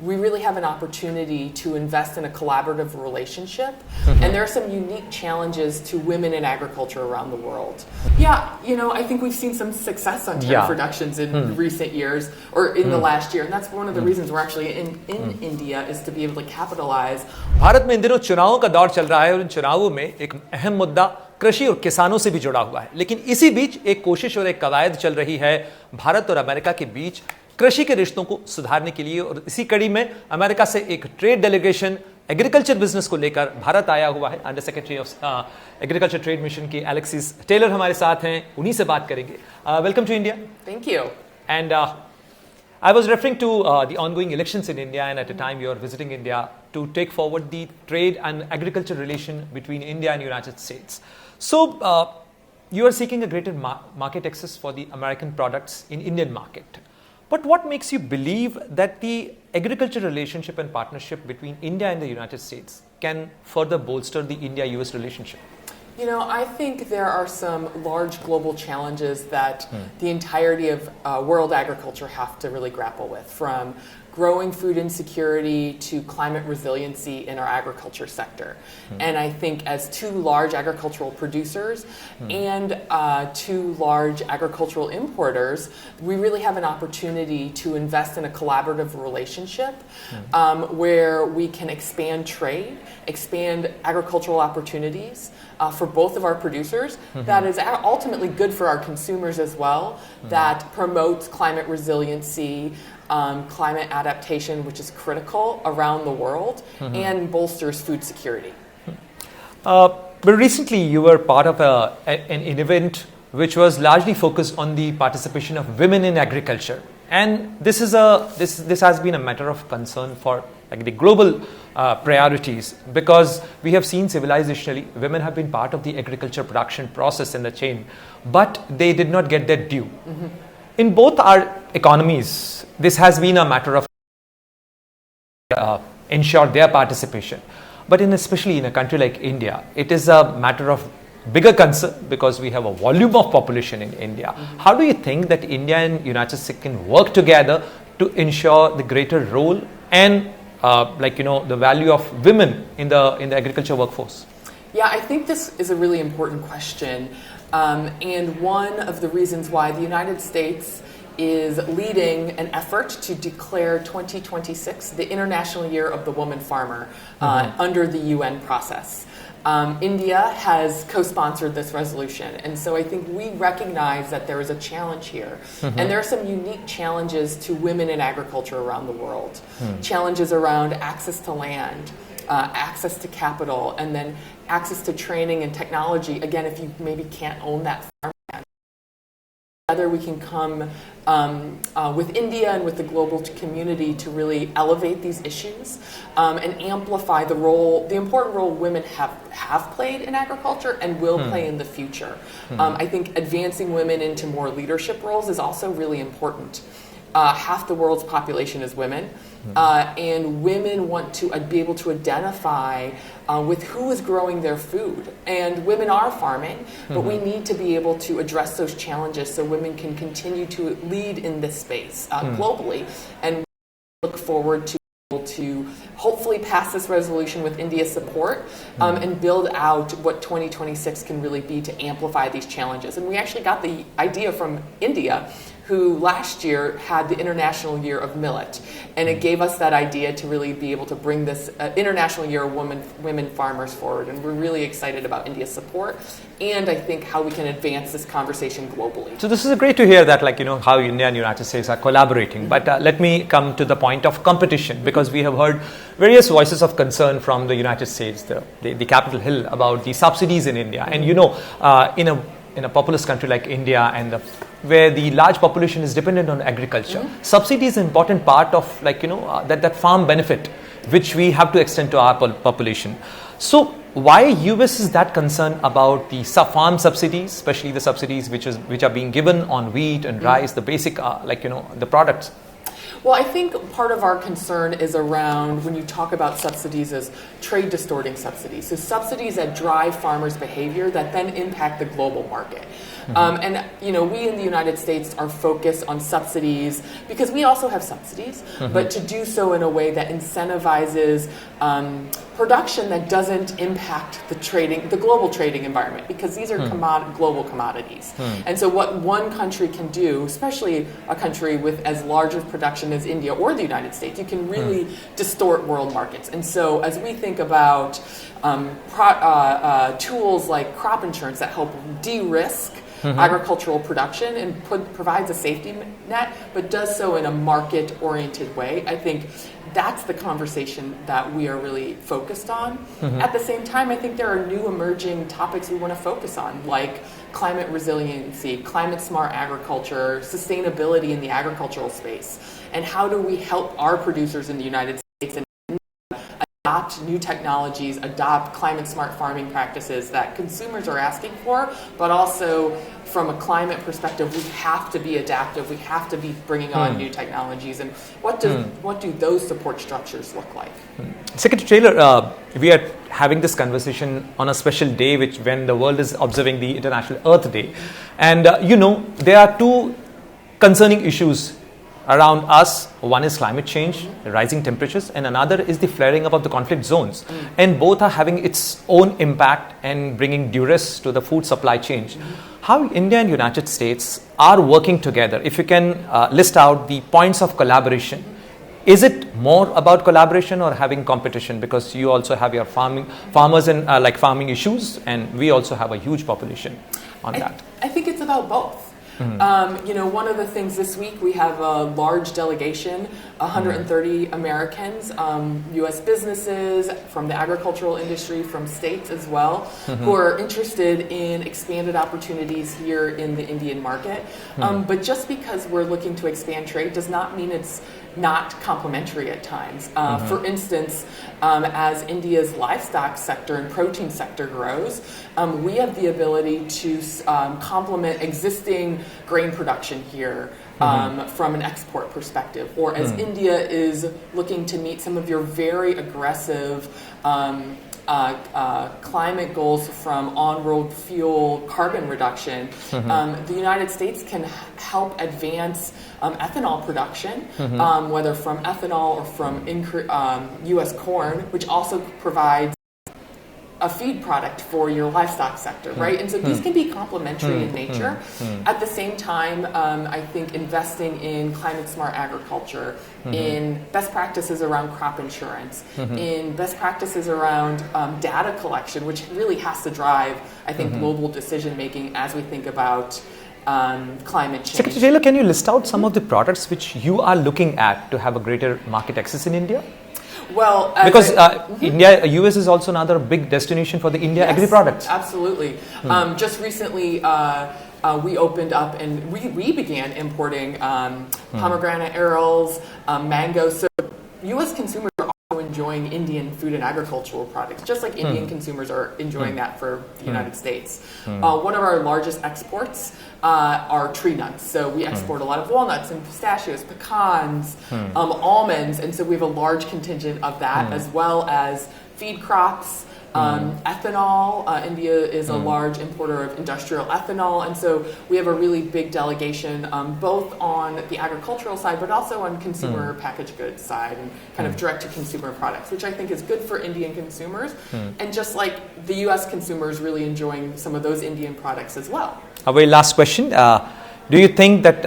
We really have an opportunity to invest in a collaborative relationship, and there are some unique challenges to women in agriculture around the world. Yeah, I think we've seen some success on tariff reductions in recent years, or in the last year, and that's one of the reasons we're actually in India, is to be able to capitalize. Bharat में इन दिनों चुनावों का दौर चल रहा है और इन चुनावों में एक अहम मुद्दा कृषि और किसानों से भी जुड़ा हुआ है, लेकिन इसी बीच एक कोशिश और एक कवायद चल रही है भारत और अमेरिका के बीच कृषि के रिश्तों को सुधारने के लिए। और इसी कड़ी में अमेरिका से एक ट्रेड डेलीगेशन एग्रीकल्चर बिजनेस को लेकर भारत आया हुआ है। Under secretary of agriculture trade mission की एलेक्सिस टेलर हमारे साथ हैं, उन्हीं से बात करेंगे। Welcome to India. Thank you. And I was referring to the ongoing elections in India, and at a time you are visiting India to take forward the trade and agriculture relation between India and United States. So you are seeking a greater market access for the American products in Indian market. But what makes you believe that the agriculture relationship and partnership between India and the United States can further bolster the India-US relationship? I think there are some large global challenges that the entirety of world agriculture have to really grapple with, from growing food insecurity to climate resiliency in our agriculture sector. And I think as two large agricultural producers and two large agricultural importers, we really have an opportunity to invest in a collaborative relationship where we can expand trade, expand agricultural opportunities for both of our producers, that is ultimately good for our consumers as well, that promotes climate resiliency, climate adaptation, which is critical around the world, and bolsters food security. But recently you were part of an event which was largely focused on the participation of women in agriculture, and this has been a matter of concern for the global priorities, because we have seen civilizationally women have been part of the agriculture production process in the chain, but they did not get their due. In both our economies, this has been a matter of ensure their participation. But especially in a country like India, it is a matter of bigger concern because we have a volume of population in India. How do you think that India and United States can work together to ensure the greater role and the value of women in the agriculture workforce? Yeah, I think this is a really important question. And one of the reasons why the United States is leading an effort to declare 2026 the International Year of the Woman Farmer under the UN process. India has co-sponsored this resolution, and so I think we recognize that there is a challenge here, and there are some unique challenges to women in agriculture around the world. Challenges around access to land, access to capital, and then access to training and technology. Again, if you maybe can't own that farm land, together we can come with India and with the global community to really elevate these issues and amplify the important role women have played in agriculture and will play in the future. I think advancing women into more leadership roles is also really important. Half the world's population is women, and women want to be able to identify with who is growing their food. And women are farming, but we need to be able to address those challenges so women can continue to lead in this space globally. And look forward to hopefully pass this resolution with India's support and build out what 2026 can really be to amplify these challenges. And we actually got the idea from India, who last year had the International Year of Millet, and it gave us that idea to really be able to bring this International Year of Women Farmers forward, and we're really excited about India's support, and I think how we can advance this conversation globally. So this is great to hear that, how India and United States are collaborating, but let me come to the point of competition, because we have heard various voices of concern from the United States, the Capitol Hill, about the subsidies in India, and in a populous country like India where the large population is dependent on agriculture, subsidy is an important part of that farm benefit which we have to extend to our population. So why US is that concerned about the farm subsidies, especially the subsidies which are being given on wheat and rice, the basic the products? Well, I think part of our concern is around when you talk about subsidies as trade distorting subsidies. So subsidies that drive farmers' behavior that then impact the global market. And we in the United States are focused on subsidies because we also have subsidies, but to do so in a way that incentivizes production that doesn't impact the global trading environment, because these are global commodities. And so what one country can do, especially a country with as large of production as India or the United States, you can really distort world markets. And so as we think about tools like crop insurance that help de-risk agricultural production and provides a safety net, but does so in a market-oriented way, I think that's the conversation that we are really focused on. At the same time, I think there are new emerging topics we want to focus on, like climate resiliency, climate smart agriculture, sustainability in the agricultural space, and how do we help our producers in the United States and adopt new technologies, adopt climate smart farming practices that consumers are asking for, but also from a climate perspective, we have to be adaptive. We have to be bringing on new technologies. And what do those support structures look like? Secretary Taylor, we are having this conversation on a special day, when the world is observing the International Earth Day. And there are two concerning issues around us. One is climate change, rising temperatures, and another is the flaring up of the conflict zones. And both are having its own impact and bringing duress to the food supply chain. How India and United States are working together? If you can list out the points of collaboration. Is it more about collaboration or having competition? Because you also have your farmers and farming issues, and we also have a huge population on that. I think it's about both. One of the things this week, we have a large delegation, 130 Americans, U.S. businesses, from the agricultural industry, from states as well, who are interested in expanded opportunities here in the Indian market. But just because we're looking to expand trade does not mean it's not complementary at times. For instance, as India's livestock sector and protein sector grows, we have the ability to complement existing grain production here from an export perspective, or as India is looking to meet some of your very aggressive climate goals from on-road fuel carbon reduction, the United States can help advance ethanol production, whether from ethanol or from U.S. corn, which also provides a feed product for your livestock sector, right? And so these can be complementary in nature. At the same time, I think investing in climate smart agriculture, in best practices around crop insurance, in best practices around data collection, which really has to drive, I think, global decision making as we think about climate change. Secretary Taylor, can you list out some of the products which you are looking at to have a greater market access in India? Well, because US is also another big destination for the India agri products. Absolutely. Just recently, we opened up and we began importing pomegranate arils, mangoes. So U.S. consumers are also enjoying Indian food and agricultural products, just like Indian consumers are enjoying that for the United States. One of our largest exports are tree nuts. So we export a lot of walnuts and pistachios, pecans, almonds, and so we have a large contingent of that, as well as feed crops, ethanol. India is a large importer of industrial ethanol, and so we have a really big delegation both on the agricultural side, but also on consumer packaged goods side and kind of direct-to-consumer products, which I think is good for Indian consumers. And just like the U.S. consumers really enjoying some of those Indian products as well. A very last question. Do you think that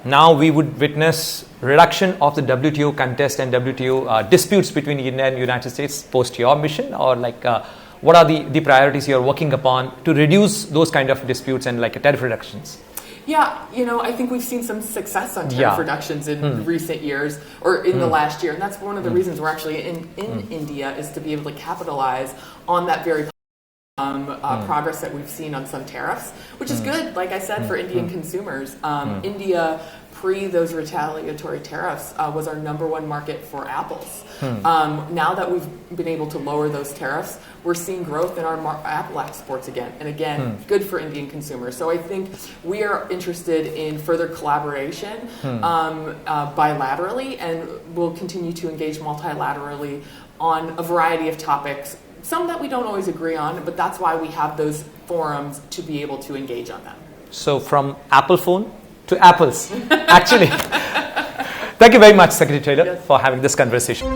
now we would witness reduction of the WTO contest and WTO disputes between India and United States post your mission, or what are the priorities you're working upon to reduce those kind of disputes and tariff reductions? Yeah, I think we've seen some success on tariff reductions in recent years, or in the last year, and that's one of the reasons we're actually in India, is to be able to capitalize on that very progress that we've seen on some tariffs, which is good, like I said, for Indian consumers. India pre those retaliatory tariffs, was our #1 market for apples. Now that we've been able to lower those tariffs, we're seeing growth in our apple exports again. And again, good for Indian consumers. So I think we are interested in further collaboration bilaterally, and we'll continue to engage multilaterally on a variety of topics, some that we don't always agree on, but that's why we have those forums to be able to engage on them. So from Apple phone to apples, actually. Thank you very much, Secretary Taylor, for having this conversation.